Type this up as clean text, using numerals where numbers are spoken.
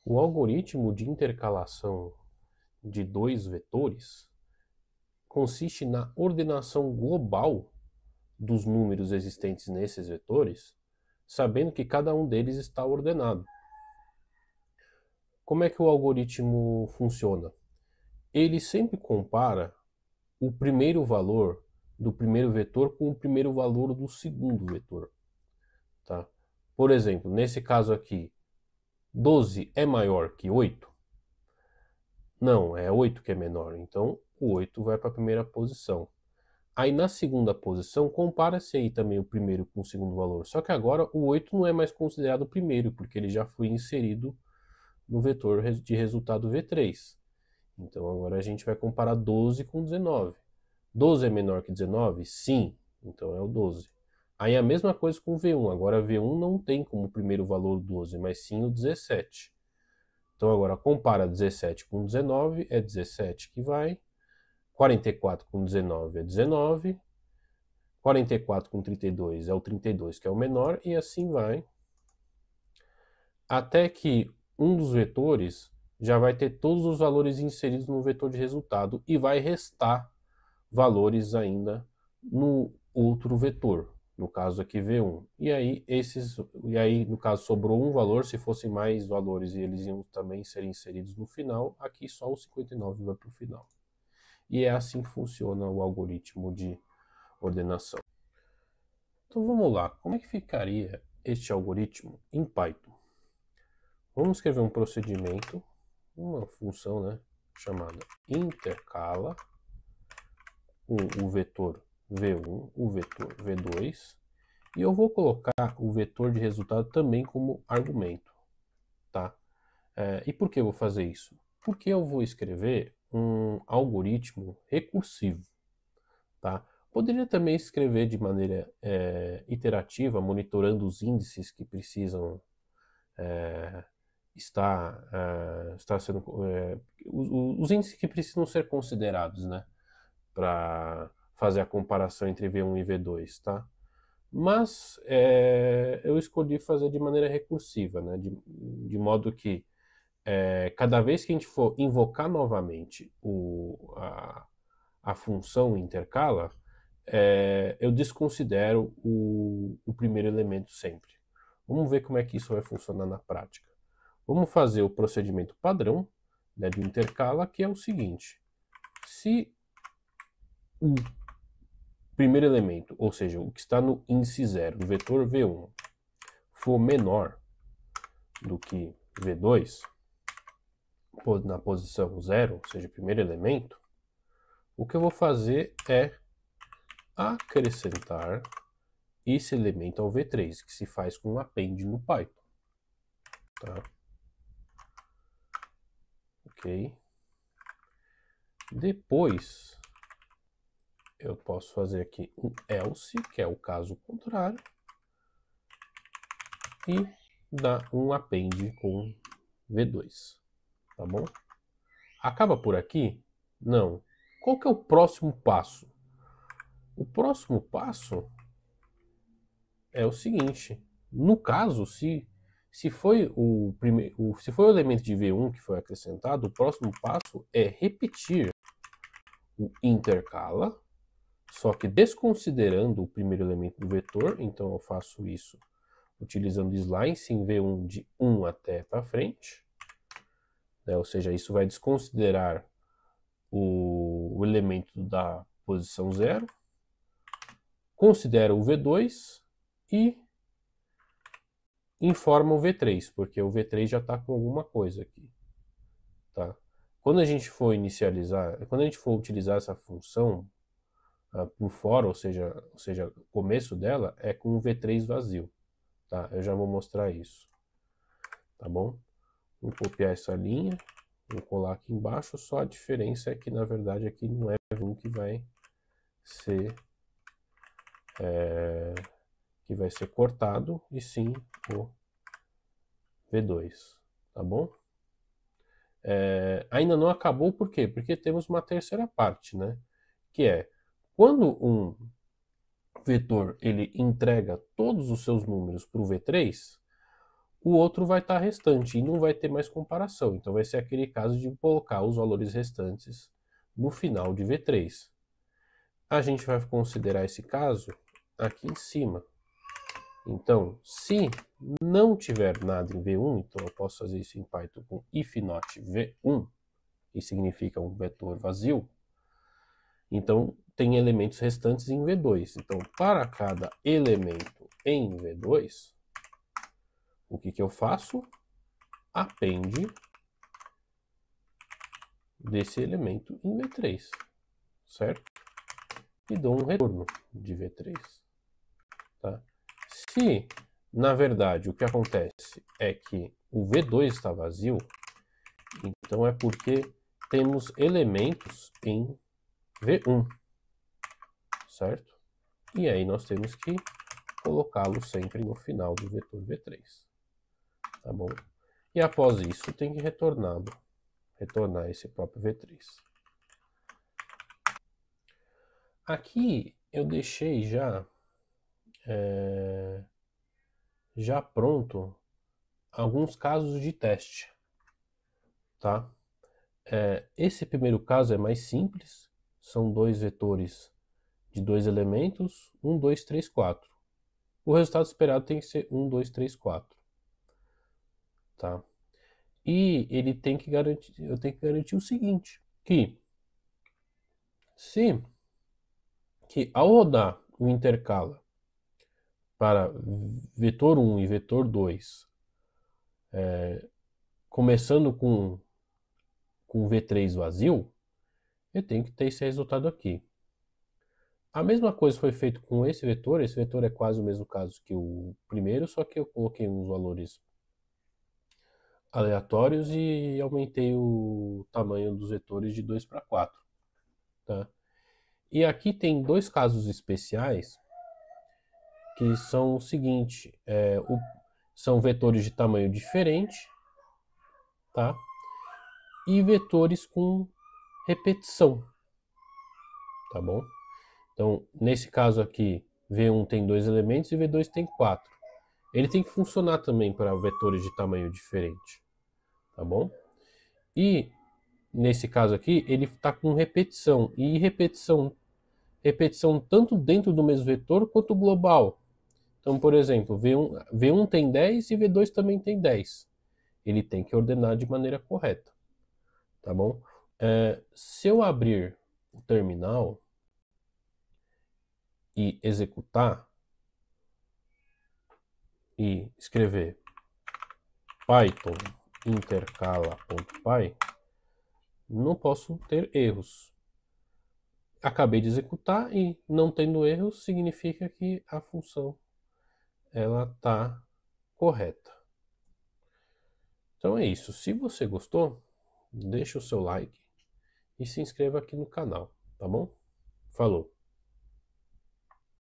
O algoritmo de intercalação de dois vetores consiste na ordenação global dos números existentes nesses vetores, sabendo que cada um deles está ordenado. Como é que o algoritmo funciona? Ele sempre compara o primeiro valor do primeiro vetor com o primeiro valor do segundo vetor. Tá? Por exemplo, nesse caso aqui, 12 é maior que 8? Não, é 8 que é menor. Então, o 8 vai para a primeira posição. Aí na segunda posição, compara-se aí também o primeiro com o segundo valor. Só que agora o 8 não é mais considerado o primeiro, porque ele já foi inserido no vetor de resultado V3. Então agora a gente vai comparar 12 com 19. 12 é menor que 19? Sim, então é o 12. Aí a mesma coisa com o V1. Agora V1 não tem como primeiro valor o 12, mas sim o 17. Então agora compara 17 com 19, é 17 que vai. 44 com 19 é 19. 44 com 32 é o 32 que é o menor, e assim vai. Até que um dos vetores já vai ter todos os valores inseridos no vetor de resultado e vai restar valores ainda no outro vetor, no caso aqui V1. E aí no caso sobrou um valor, se fossem mais valores e eles iam também ser inseridos no final, aqui só o 59 vai para o final. E é assim que funciona o algoritmo de ordenação. Então vamos lá, como é que ficaria este algoritmo em Python? Vamos escrever um procedimento, uma função, né, chamada intercala com o vetor V1, o vetor V2, e eu vou colocar o vetor de resultado também como argumento, tá? E por que eu vou fazer isso? Porque eu vou escrever um algoritmo recursivo, tá? Poderia também escrever de maneira iterativa, monitorando os índices que precisam estar sendo os índices que precisam ser considerados, né, para fazer a comparação entre V1 e V2, tá? Mas eu escolhi fazer de maneira recursiva, né, de modo que cada vez que a gente for invocar novamente a função intercala, eu desconsidero o primeiro elemento sempre. Vamos ver como é que isso vai funcionar na prática. Vamos fazer o procedimento padrão, né, do intercala, que é o seguinte: se o primeiro elemento, ou seja, o que está no índice 0 do vetor V1, for menor do que V2, na posição 0, ou seja, o primeiro elemento, o que eu vou fazer é acrescentar esse elemento ao V3, que se faz com um append no Python. Tá? Ok. Depois, eu posso fazer aqui um else, que é o caso contrário, e dar um append com V2. Tá bom? Acaba por aqui? Não. Qual que é o próximo passo? O próximo passo é o seguinte: no caso, se foi se foi o elemento de V1 que foi acrescentado, o próximo passo é repetir o intercala, só que desconsiderando o primeiro elemento do vetor. Então eu faço isso utilizando slice em V1 de 1 até para frente, né? Ou seja, isso vai desconsiderar o elemento da posição 0, considera o V2 e informa o V3, porque o V3 já está com alguma coisa aqui. Tá? Quando a gente for utilizar essa função por fora, ou seja, o começo dela é com o V3 vazio. Tá? Eu já vou mostrar isso. Tá bom? Vou copiar essa linha, vou colar aqui embaixo, só a diferença é que na verdade aqui não é V1 que vai ser cortado, e sim o V2, tá bom? Ainda não acabou, por quê? Porque temos uma terceira parte, né? Que é, quando um vetor ele entrega todos os seus números para o V3, o outro vai estar restante e não vai ter mais comparação. Então vai ser aquele caso de colocar os valores restantes no final de V3. A gente vai considerar esse caso aqui em cima. Então, se não tiver nada em V1, então eu posso fazer isso em Python com if not V1, que significa um vetor vazio. Então, tem elementos restantes em V2. Então, para cada elemento em V2, o que eu faço? Append desse elemento em V3, certo? E dou um retorno de V3. Tá? Se, na verdade, o que acontece é que o V2 está vazio, então é porque temos elementos em V1, certo? E aí nós temos que colocá-lo sempre no final do vetor V3, tá bom? E após isso tem que retornar esse próprio V3. Aqui eu deixei já pronto alguns casos de teste, tá? Esse primeiro caso é mais simples, são dois vetores de dois elementos, 1, 2, 3, 4. O resultado esperado tem que ser 1, 2, 3, 4. Tá? E ele tem que garantir, eu tenho que garantir o seguinte, que ao rodar o intercala para vetor 1 e vetor 2, começando com V3 vazio, eu tenho que ter esse resultado aqui. A mesma coisa foi feito com esse vetor é quase o mesmo caso que o primeiro, só que eu coloquei uns valores aleatórios e aumentei o tamanho dos vetores de 2 para 4. Tá? E aqui tem dois casos especiais que são o seguinte, são vetores de tamanho diferente, tá? E vetores com repetição, tá bom? Então, nesse caso aqui, V1 tem 2 elementos e V2 tem 4. Ele tem que funcionar também para vetores de tamanho diferente, tá bom? E nesse caso aqui, ele está com repetição, e repetição tanto dentro do mesmo vetor quanto global. Então, por exemplo, V1 tem 10 e V2 também tem 10. Ele tem que ordenar de maneira correta, tá bom? Se eu abrir o terminal e executar e escrever python intercala.py, não posso ter erros. Acabei de executar e não tendo erros significa que a função ela está correta. Então é isso. Se você gostou, deixa o seu like e se inscreva aqui no canal, tá bom? Falou!